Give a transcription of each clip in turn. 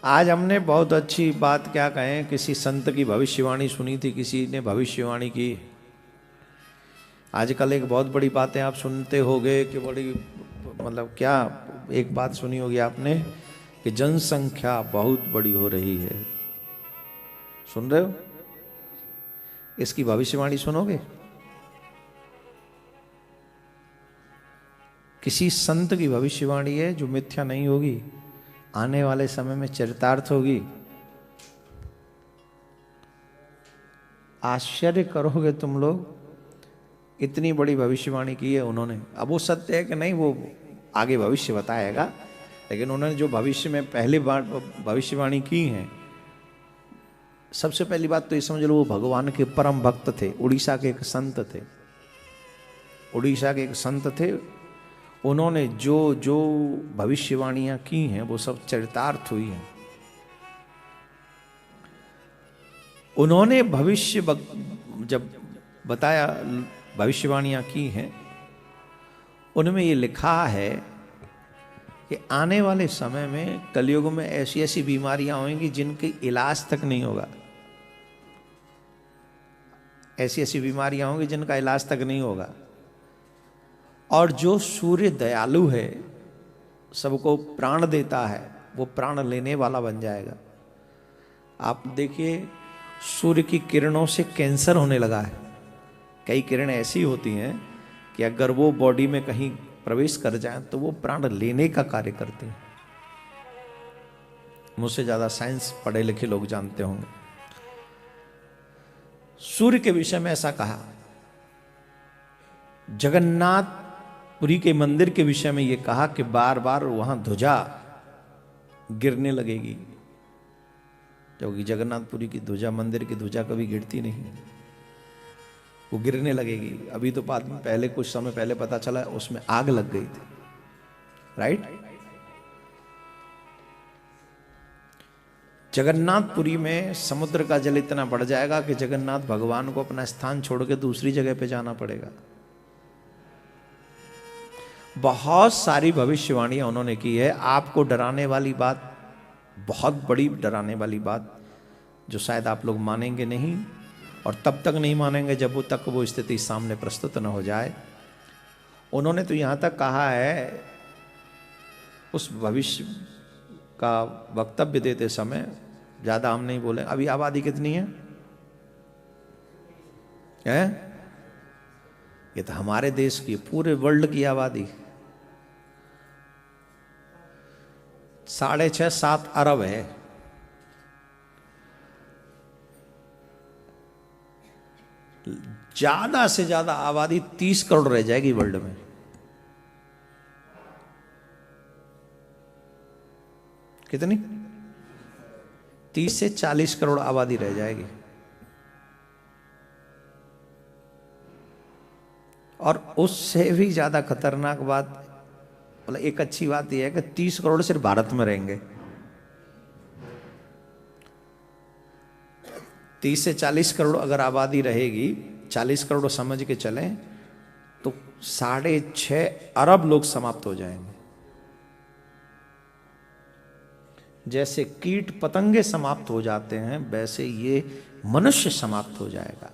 आज हमने बहुत अच्छी बात क्या कहें, किसी संत की भविष्यवाणी सुनी थी, किसी ने भविष्यवाणी की। आजकल एक बहुत बड़ी बातें आप सुनते होगे कि बड़ी मतलब क्या, एक बात सुनी होगी आपने कि जनसंख्या बहुत बड़ी हो रही है। सुन रहे हो? इसकी भविष्यवाणी सुनोगे? किसी संत की भविष्यवाणी है जो मिथ्या नहीं होगी, आने वाले समय में चरितार्थ होगी। आश्चर्य करोगे तुम लोग, इतनी बड़ी भविष्यवाणी की है उन्होंने। अब वो सत्य है कि नहीं वो आगे भविष्य बताएगा, लेकिन उन्होंने जो भविष्य में पहली बार भविष्यवाणी की है, सबसे पहली बात तो ये समझ लो वो भगवान के परम भक्त थे। उड़ीसा के एक संत थे, उड़ीसा के एक संत थे। उन्होंने जो जो भविष्यवाणियां की हैं वो सब चरितार्थ हुई हैं। उन्होंने भविष्य जब बताया, भविष्यवाणियां की हैं, उनमें ये लिखा है कि आने वाले समय में कलयुग में ऐसी ऐसी बीमारियां होंगी जिनके इलाज तक नहीं होगा। ऐसी ऐसी बीमारियां होंगी जिनका इलाज तक नहीं होगा। और जो सूर्य दयालु है, सबको प्राण देता है, वो प्राण लेने वाला बन जाएगा। आप देखिए, सूर्य की किरणों से कैंसर होने लगा है। कई किरणें ऐसी होती हैं कि अगर वो बॉडी में कहीं प्रवेश कर जाए तो वो प्राण लेने का कार्य करते हैं। मुझसे ज्यादा साइंस पढ़े लिखे लोग जानते होंगे। सूर्य के विषय में ऐसा कहा। जगन्नाथपुरी के मंदिर के विषय में यह कहा कि बार बार वहां ध्वजा गिरने लगेगी, क्योंकि जगन्नाथपुरी की ध्वजा, मंदिर की ध्वजा कभी गिरती नहीं, वो गिरने लगेगी। अभी तो बाद में पहले कुछ समय पहले पता चला उसमें आग लग गई थी, राइट। जगन्नाथपुरी में समुद्र का जल इतना बढ़ जाएगा कि जगन्नाथ भगवान को अपना स्थान छोड़ के दूसरी जगह पे जाना पड़ेगा। बहुत सारी भविष्यवाणियां उन्होंने की है। आपको डराने वाली बात, बहुत बड़ी डराने वाली बात, जो शायद आप लोग मानेंगे नहीं, और तब तक नहीं मानेंगे जब वो तक वो स्थिति सामने प्रस्तुत न हो जाए। उन्होंने तो यहां तक कहा है, उस भविष्य का वक्तव्य देते समय, ज्यादा हम नहीं बोले। अभी आबादी कितनी है? ये तो हमारे देश की, पूरे वर्ल्ड की आबादी 6.5-7 अरब है। ज्यादा से ज्यादा आबादी 30 करोड़ रह जाएगी वर्ल्ड में। कितनी? 30 से 40 करोड़ आबादी रह जाएगी। और उससे भी ज्यादा खतरनाक बात, मतलब एक अच्छी बात यह है कि 30 करोड़ सिर्फ भारत में रहेंगे। 30 से 40 करोड़ अगर आबादी रहेगी, 40 करोड़ समझ के चलें तो 6.5 अरब लोग समाप्त हो जाएंगे। जैसे कीट पतंगे समाप्त हो जाते हैं, वैसे ये मनुष्य समाप्त हो जाएगा।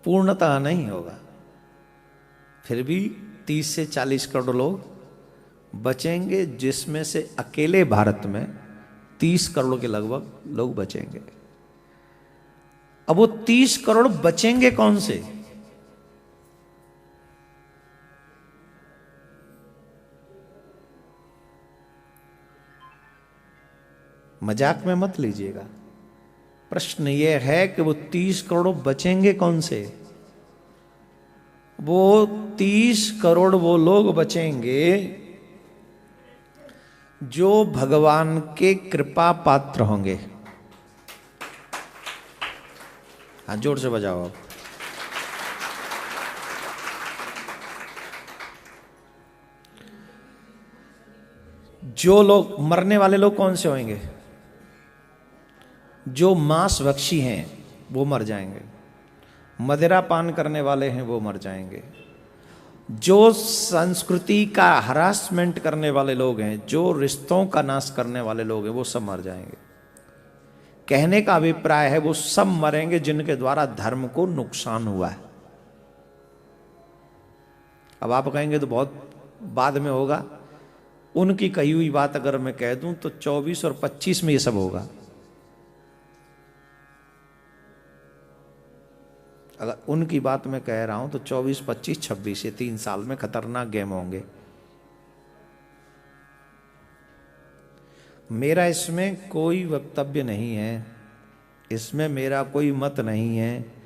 पूर्णतः नहीं होगा, फिर भी 30 से 40 करोड़ लोग बचेंगे, जिसमें से अकेले भारत में 30 करोड़ के लगभग लोग बचेंगे। अब वो 30 करोड़ बचेंगे कौन से? मजाक में मत लीजिएगा। प्रश्न यह है कि वो 30 करोड़ बचेंगे कौन से? वो 30 करोड़ वो लोग बचेंगे जो भगवान के कृपा पात्र होंगे। हाँ, जोर से बजाओ आप। जो लोग, मरने वाले लोग कौन से होंगे? जो मांस भक्षी हैं वो मर जाएंगे, मदिरा पान करने वाले हैं वो मर जाएंगे, जो संस्कृति का हरासमेंट करने वाले लोग हैं, जो रिश्तों का नाश करने वाले लोग हैं, वो सब मर जाएंगे। कहने का अभिप्राय है वो सब मरेंगे जिनके द्वारा धर्म को नुकसान हुआ है। अब आप कहेंगे तो बहुत बाद में होगा। उनकी कही हुई बात अगर मैं कह दूं तो 24 और 25 में ये सब होगा। अगर उनकी बात मैं कह रहा हूं तो 24, 25, 26 ये 3 साल में खतरनाक गेम होंगे। मेरा इसमें कोई वक्तव्य नहीं है, इसमें मेरा कोई मत नहीं है।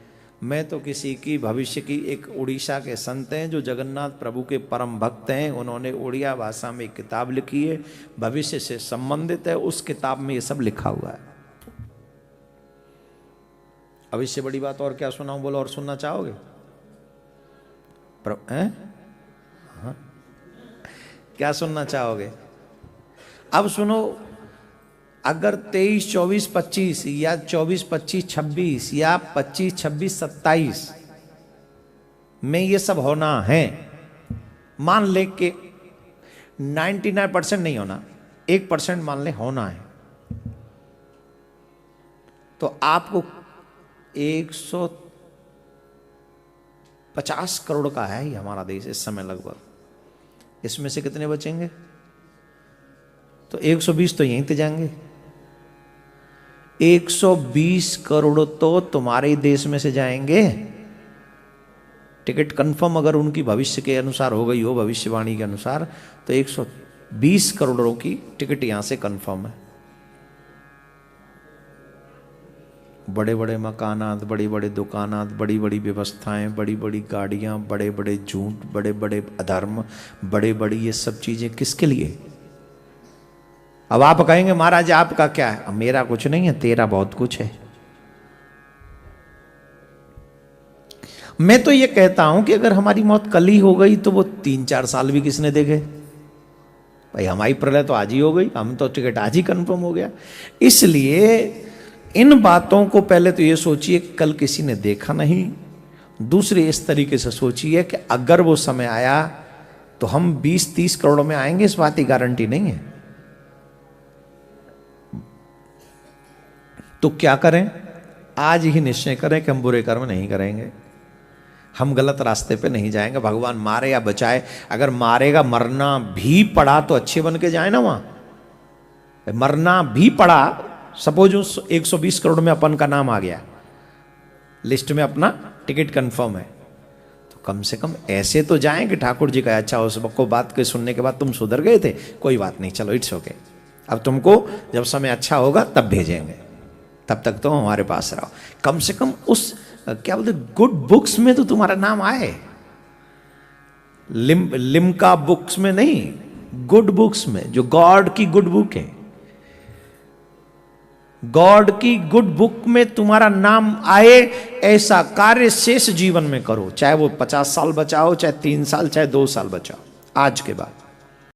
मैं तो किसी की भविष्य की, एक उड़ीसा के संत हैं जो जगन्नाथ प्रभु के परम भक्त हैं, उन्होंने उड़िया भाषा में एक किताब लिखी है, भविष्य से संबंधित है। उस किताब में ये सब लिखा हुआ है। अब इससे बड़ी बात और क्या सुनाऊं? बोलो, और सुनना चाहोगे? हाँ? क्या सुनना चाहोगे? अब सुनो, अगर 23, 24, 25 या 24, 25, 26 या 25, 26, 27 में ये सब होना है, मान ले के 99% नहीं होना, 1% मान ले होना है, तो आपको 150 करोड़ का है ही हमारा देश इस समय लगभग। इसमें से कितने बचेंगे? तो 120 तो यहीं ते जाएंगे। 120 करोड़ तो तुम्हारे देश में से जाएंगे। टिकट कंफर्म अगर उनकी भविष्य के अनुसार हो गई हो, भविष्यवाणी के अनुसार, तो 120 करोड़ों की टिकट यहां से कंफर्म है। बड़े बड़े मकानात, बड़ी बड़ी दुकानात, बड़ी बड़ी व्यवस्थाएं, बड़ी बड़ी गाड़ियां, बड़े बड़े झूठ, बड़े बड़े अधर्म, बड़े बड़ी ये सब चीजें किसके लिए? अब आप कहेंगे महाराज आपका क्या है? अब मेरा कुछ नहीं है, तेरा बहुत कुछ है। मैं तो ये कहता हूं कि अगर हमारी मौत कल ही हो गई तो वो 3-4 साल भी किसने देखे? भाई हमारी प्रलय तो आज ही हो गई, हम तो टिकट आज ही कंफर्म हो गया। इसलिए इन बातों को पहले तो ये सोचिए कल किसी ने देखा नहीं। दूसरी इस तरीके से सोचिए कि अगर वो समय आया तो हम 20-30 करोड़ में आएंगे, इस बात की गारंटी नहीं है। तो क्या करें? आज ही निश्चय करें कि हम बुरे कर्म नहीं करेंगे, हम गलत रास्ते पे नहीं जाएंगे। भगवान मारे या बचाए, अगर मारेगा, मरना भी पड़ा तो अच्छे बन के जाए ना। वहां मरना भी पड़ा, सपोज उस 120 करोड़ में अपन का नाम आ गया, लिस्ट में अपना टिकट कंफर्म है, तो कम से कम ऐसे तो जाएं कि ठाकुर जी का अच्छा उस को बात के सुनने के बाद तुम सुधर गए थे, कोई बात नहीं, चलो इट्स ओके, अब तुमको जब समय अच्छा होगा तब भेजेंगे, तब तक तो हमारे पास रहो। कम से कम उस क्या बोलते गुड बुक्स में तो तुम्हारा नाम आए। लिम्का बुक्स में नहीं, गुड बुक्स में, जो गॉड की गुड बुक है, गॉड की गुड बुक में तुम्हारा नाम आए। ऐसा कार्य शेष जीवन में करो, चाहे वो 50 साल बचाओ, चाहे 3 साल, चाहे 2 साल बचाओ आज के बाद।